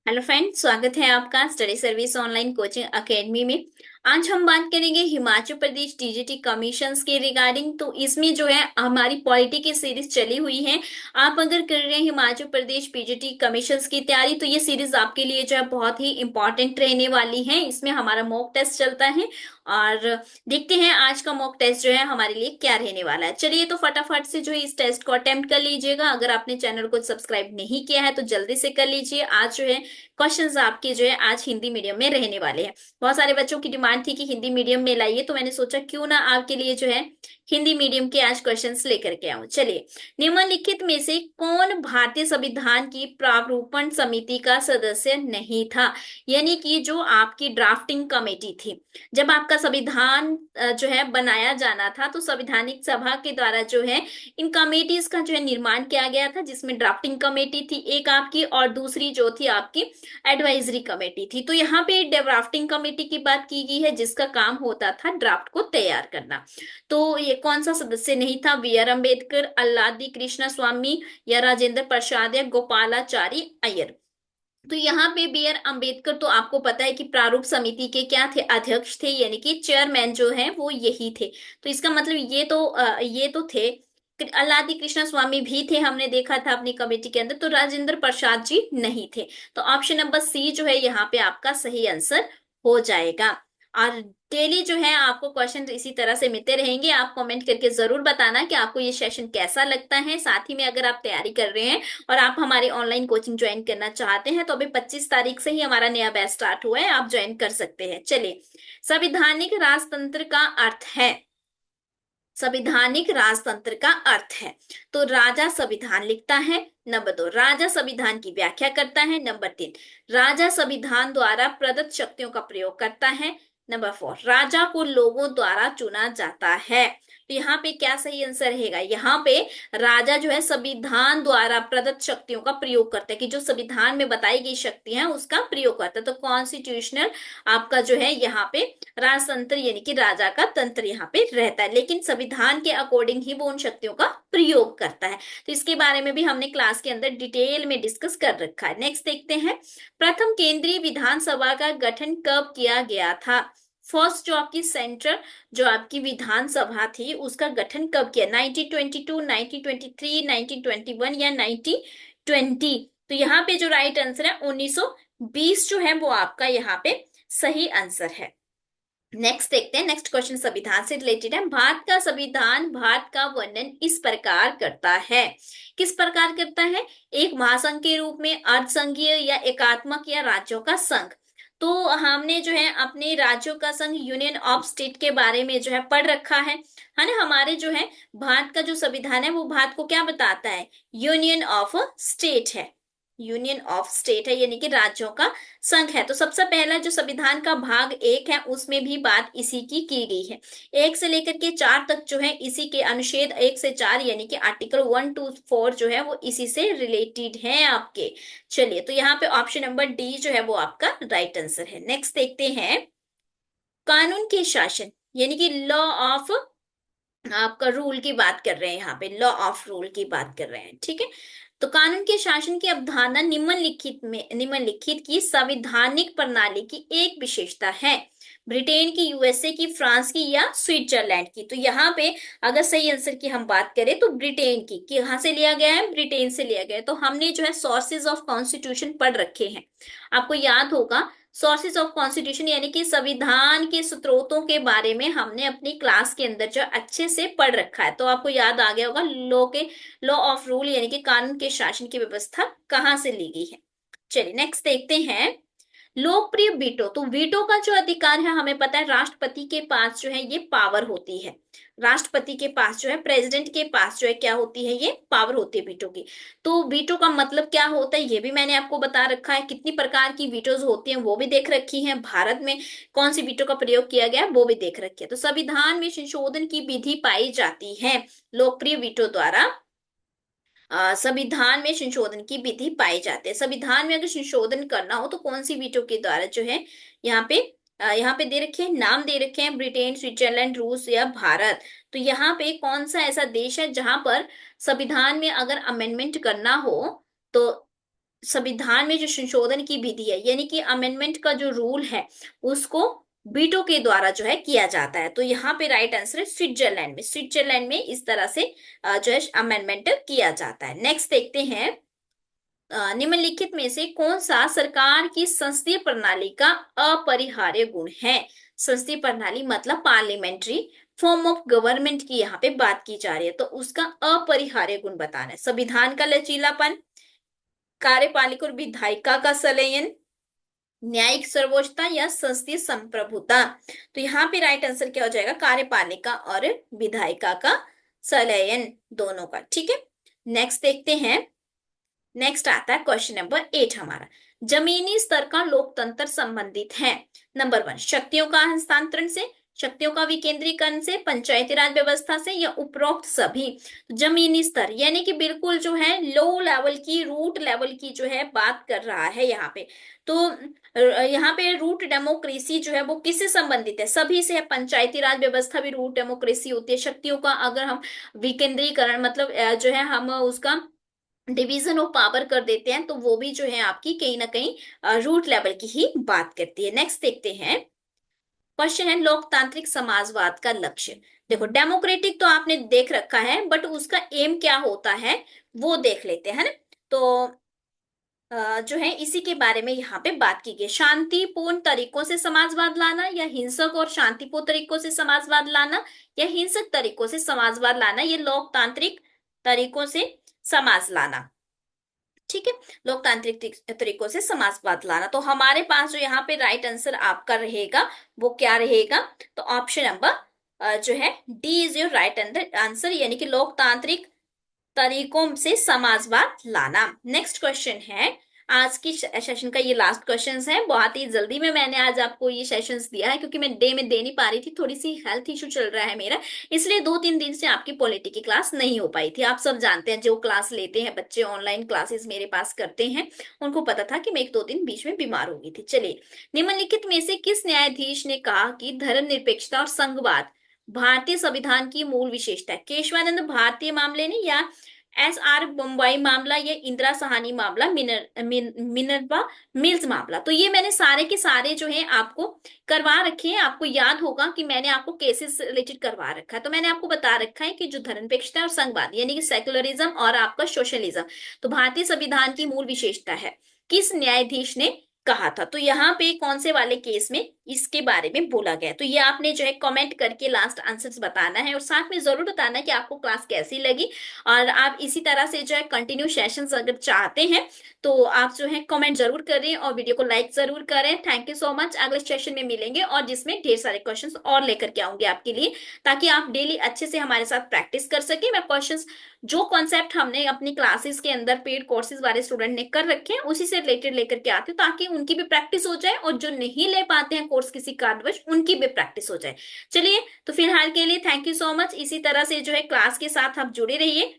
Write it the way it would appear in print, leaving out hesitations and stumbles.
Hello friend, स्वागत है आपका study service online coaching academy में। आज हम बात करेंगे हिमाचल प्रदेश टीजीटी कमीशंस के रिगार्डिंग। तो इसमें जो है हमारी पॉलिटी की सीरीज चली हुई है। आप अगर कर रहे हैं हिमाचल प्रदेश पीजीटी कमीशंस की तैयारी, तो ये सीरीज आपके लिए जो है बहुत ही इंपॉर्टेंट रहने वाली है। इसमें हमारा मॉक टेस्ट चलता है और देखते हैं आज का मॉक टेस्ट जो है हमारे लिए क्या रहने वाला है। चलिए तो फटाफट से जो है इस टेस्ट को अटेम्प्ट कर लीजिएगा। अगर आपने चैनल को सब्सक्राइब नहीं किया है तो जल्दी से कर लीजिए। आज जो है क्वेश्चंस आपके जो है आज हिंदी मीडियम में रहने वाले हैं। बहुत सारे बच्चों की डिमांड थी कि हिंदी मीडियम में लाइए, तो मैंने सोचा क्यों ना आपके लिए जो है हिंदी मीडियम के आज क्वेश्चंस लेकर के आऊं। चलिए, निम्नलिखित में से कौन भारतीय संविधान की प्रारूपण समिति का सदस्य नहीं था? यानी कि जो आपकी ड्राफ्टिंग कमेटी थी, जब आपका संविधान जो है बनाया जाना था, तो संवैधानिक सभा के द्वारा जो है इन कमेटीज का जो है निर्माण किया गया था, जिसमें ड्राफ्टिंग कमेटी थी एक आपकी और दूसरी जो थी आपकी एडवाइजरी कमेटी थी। तो यहाँ पे ड्राफ्टिंग कमेटी की बात की गई है, जिसका काम होता था ड्राफ्ट को तैयार करना। तो ये कौन सा सदस्य नहीं था? बी आर अम्बेडकर, अल्लादी कृष्ण स्वामी, या राजेंद्र प्रसाद, या गोपालाचारी अय्यर। तो यहाँ पे बी आर अम्बेडकर तो आपको पता है कि प्रारूप समिति के क्या थे? अध्यक्ष थे, यानी कि चेयरमैन जो है वो यही थे। तो इसका मतलब ये तो थे। अल्लादी कृष्ण स्वामी भी थे, हमने देखा था अपनी कमेटी के अंदर। तो राजेंद्र प्रसाद जी नहीं थे। तो ऑप्शन नंबर सी जो है यहाँ पे आपका सही आंसर हो जाएगा। और डेली जो है आपको क्वेश्चन इसी तरह से मिलते रहेंगे। आप कमेंट करके जरूर बताना कि आपको ये सेशन कैसा लगता है। साथ ही में अगर आप तैयारी कर रहे हैं और आप हमारे ऑनलाइन कोचिंग ज्वाइन करना चाहते हैं, तो अभी 25 तारीख से ही हमारा नया बैच स्टार्ट हुआ है, आप ज्वाइन कर सकते हैं। चलिए, संवैधानिक राजतंत्र का अर्थ है। संवैधानिक राजतंत्र का अर्थ है, तो राजा संविधान लिखता है। नंबर 2, राजा संविधान की व्याख्या करता है। नंबर 3, राजा संविधान द्वारा प्रदत्त शक्तियों का प्रयोग करता है। नंबर 4, राजा को लोगों द्वारा चुना जाता है। तो यहाँ पे क्या सही आंसर रहेगा? यहाँ पे राजा जो है संविधान द्वारा प्रदत्त शक्तियों का प्रयोग करता है, कि जो संविधान में बताई गई शक्ति है उसका प्रयोग करता है। तो कॉन्स्टिट्यूशनल आपका जो है यहाँ पे राजतंत्र, यानी कि राजा का तंत्र यहाँ पे रहता है, लेकिन संविधान के अकॉर्डिंग ही वो उन शक्तियों का प्रयोग करता है। तो इसके बारे में भी हमने क्लास के अंदर डिटेल में डिस्कस कर रखा है। नेक्स्ट देखते हैं, प्रथम केंद्रीय विधानसभा का गठन कब किया गया था? फर्स्ट जो आपकी सेंट्रल जो आपकी विधानसभा थी उसका गठन कब किया? 1922, 1923, 1921 या 1920? तो यहाँ पे जो राइट आंसर है 1920 जो है वो आपका यहाँ पे सही आंसर है। नेक्स्ट देखते हैं, नेक्स्ट क्वेश्चन संविधान से रिलेटेड है। भारत का संविधान भारत का वर्णन इस प्रकार करता है। किस प्रकार करता है? एक महासंघ के रूप में, अर्धसंघीय, या एकात्मक, या राज्यों का संघ। तो हमने जो है अपने राज्यों का संघ, यूनियन ऑफ स्टेट के बारे में जो है पढ़ रखा है ना। हमारे जो है भारत का जो संविधान है वो भारत को क्या बताता है? यूनियन ऑफ स्टेट है। यूनियन ऑफ स्टेट है, यानी कि राज्यों का संघ है। तो सबसे पहला जो संविधान का भाग 1 है उसमें भी बात इसी की गई है। 1 से लेकर के 4 तक जो है इसी के अनुच्छेद 1 से 4, यानी कि आर्टिकल 1 to 4 जो है वो इसी से रिलेटेड है आपके। चलिए, तो यहाँ पे ऑप्शन नंबर डी जो है वो आपका राइट आंसर है। नेक्स्ट देखते हैं, कानून के शासन, यानी कि लॉ ऑफ आपका रूल की बात कर रहे हैं। यहाँ पे लॉ ऑफ रूल की बात कर रहे हैं, ठीक है। तो कानून के शासन की अवधारणा निम्नलिखित की संवैधानिक प्रणाली की एक विशेषता है। ब्रिटेन की, यूएसए की, फ्रांस की, या स्विट्जरलैंड की? तो यहाँ पे अगर सही आंसर की हम बात करें तो ब्रिटेन की। कहाँ से लिया गया है? ब्रिटेन से लिया गया है। तो हमने जो है सोर्सेज ऑफ कॉन्स्टिट्यूशन पढ़ रखे हैं, आपको याद होगा। सोर्सेज ऑफ कॉन्स्टिट्यूशन यानी कि संविधान के स्रोतों के बारे में हमने अपनी क्लास के अंदर जो अच्छे से पढ़ रखा है। तो आपको याद आ गया होगा लॉ ऑफ रूल, यानी कि कानून के शासन की व्यवस्था कहाँ से ली गई है। चलिए नेक्स्ट देखते हैं, लोकप्रिय वीटो। तो वीटो का जो अधिकार है हमें पता है राष्ट्रपति के पास जो है ये पावर होती है। राष्ट्रपति के पास जो है, प्रेसिडेंट के पास जो है क्या होती है? ये पावर होती है वीटो की। तो वीटो का मतलब क्या होता है ये भी मैंने आपको बता रखा है। कितनी प्रकार की वीटोज होती हैं वो भी देख रखी है। भारत में कौन सी वीटो का प्रयोग किया गया है वो भी देख रखी है। तो संविधान में संशोधन की विधि पाई जाती है लोकप्रिय वीटो द्वारा। संविधान में संशोधन की विधि पाई जाती है। संविधान में अगर संशोधन करना हो तो कौन सी वीटो के द्वारा जो है यहाँ पे यहाँ पे दे रखे हैं, नाम दे रखे हैं, ब्रिटेन, स्विट्जरलैंड, रूस, या भारत। तो यहाँ पे कौन सा ऐसा देश है जहां पर संविधान में अगर अमेंडमेंट करना हो तो संविधान में जो संशोधन की विधि है, यानी कि अमेंडमेंट का जो रूल है, उसको वीटो के द्वारा जो है किया जाता है। तो यहाँ पे राइट आंसर है स्विट्जरलैंड में। स्विट्जरलैंड में इस तरह से जो है अमेंडमेंट किया जाता है। नेक्स्ट देखते हैं, निम्नलिखित में से कौन सा सरकार की संसदीय प्रणाली का अपरिहार्य गुण है? संसदीय प्रणाली मतलब पार्लियामेंट्री फॉर्म ऑफ गवर्नमेंट की यहाँ पे बात की जा रही है, तो उसका अपरिहार्य गुण बताना है। संविधान का लचीलापन, कार्यपालिका और विधायिका का संलयन, न्यायिक सर्वोच्चता या संसदीय संप्रभुता। तो यहाँ पे राइट आंसर क्या हो जाएगा? कार्यपालिका और विधायिका का संलयन, दोनों का। ठीक है, नेक्स्ट देखते हैं। नेक्स्ट आता है क्वेश्चन नंबर 8 हमारा। जमीनी स्तर का लोकतंत्र संबंधित है, नंबर 1 शक्तियों का हस्तांतरण से, शक्तियों का विकेंद्रीकरण से, पंचायती राज व्यवस्था से, या उपरोक्त सभी। जमीनी स्तर यानी कि बिल्कुल जो है लो लेवल की, रूट लेवल की जो है बात कर रहा है यहाँ पे। तो यहाँ पे रूट डेमोक्रेसी जो है वो किससे संबंधित है? सभी से है। पंचायती राज व्यवस्था भी रूट डेमोक्रेसी होती है। शक्तियों का अगर हम विकेंद्रीकरण मतलब जो है हम उसका डिवीजन ऑफ पावर कर देते हैं, तो वो भी जो है आपकी कहीं ना कहीं रूट लेवल की ही बात करती है। नेक्स्ट देखते हैं, क्वेश्चन है लोकतांत्रिक समाजवाद का लक्ष्य। देखो डेमोक्रेटिक तो आपने देख रखा है, बट उसका एम क्या होता है वो देख लेते हैं, है ना। तो जो है इसी के बारे में यहाँ पे बात की गई। शांतिपूर्ण तरीकों से समाजवाद लाना, या हिंसक और शांतिपूर्ण तरीकों से समाजवाद लाना, या हिंसक तरीकों से समाजवाद लाना, ये लोकतांत्रिक तरीकों से समाज लाना। ठीक है, लोकतांत्रिक तरीकों से समाजवाद लाना। तो हमारे पास जो यहाँ पे राइट आंसर आपका रहेगा वो क्या रहेगा? तो ऑप्शन नंबर जो है D is your right answer, यानी कि लोकतांत्रिक तरीकों से समाजवाद लाना। नेक्स्ट क्वेश्चन है, आज की सेशन का ये लास्ट क्वेश्चन है। बहुत ही जल्दी में मैंने आज आपको ये सेशंस दिया है, क्योंकि मैं डे में दे नहीं पा रही थी, थोड़ी सी हेल्थ इशू चल रहा है मेरा, इसलिए 2-3 दिन से आपकी पॉलिटी की क्लास नहीं हो पाई थी। आप सब जानते हैं, जो क्लास लेते हैं बच्चे, ऑनलाइन क्लासेस मेरे पास करते हैं, उनको पता था कि मैं 1-2 दिन बीच में बीमार हो गई थी। चलिए, निम्नलिखित में से किस न्यायाधीश ने कहा कि धर्मनिरपेक्षता और संघवाद भारतीय संविधान की मूल विशेषता है? केशवानंद भारतीय मामले ने, या SR बम्बई मामला, या इंदिरा सहानी मामला, मिनर्वा मिल्स मामला। तो ये मैंने सारे के सारे जो है आपको करवा रखे हैं। आपको याद होगा कि मैंने आपको केसेस रिलेटेड करवा रखा है। तो मैंने आपको बता रखा है कि जो धर्मनिरपेक्षता और संघवाद यानी कि सेकुलरिज्म और आपका सोशलिज्म, तो भारतीय संविधान की मूल विशेषता है, किस न्यायाधीश ने कहा था? तो यहाँ पे कौन से वाले केस में इसके बारे में बोला गया? तो ये आपने जो है कमेंट करके लास्ट आंसर्स बताना है, और साथ में जरूर बताना है कि आपको क्लास कैसी लगी। और आप इसी तरह से जो है कंटिन्यू सेशंस अगर चाहते हैं, तो आप जो है कमेंट जरूर करें और वीडियो को लाइक जरूर करें। Thank you so much. अगले सेशन में मिलेंगे, और जिसमें ढेर सारे क्वेश्चंस और लेकर के आऊंगी आपके लिए, ताकि आप डेली अच्छे से हमारे साथ प्रैक्टिस कर सके। मैं क्वेश्चंस जो कॉन्सेप्ट हमने अपनी क्लासेस के अंदर पेड कोर्सेज वाले स्टूडेंट ने कर रखे हैं, उसी से रिलेटेड लेकर के आती हूँ, ताकि उनकी भी प्रैक्टिस हो जाए, और जो नहीं ले पाते हैं कोर्स किसी कारणवश, उनकी भी प्रैक्टिस हो जाए। चलिए, तो फिलहाल के लिए थैंक यू सो मच। इसी तरह से जो है क्लास के साथ आप जुड़े रहिए।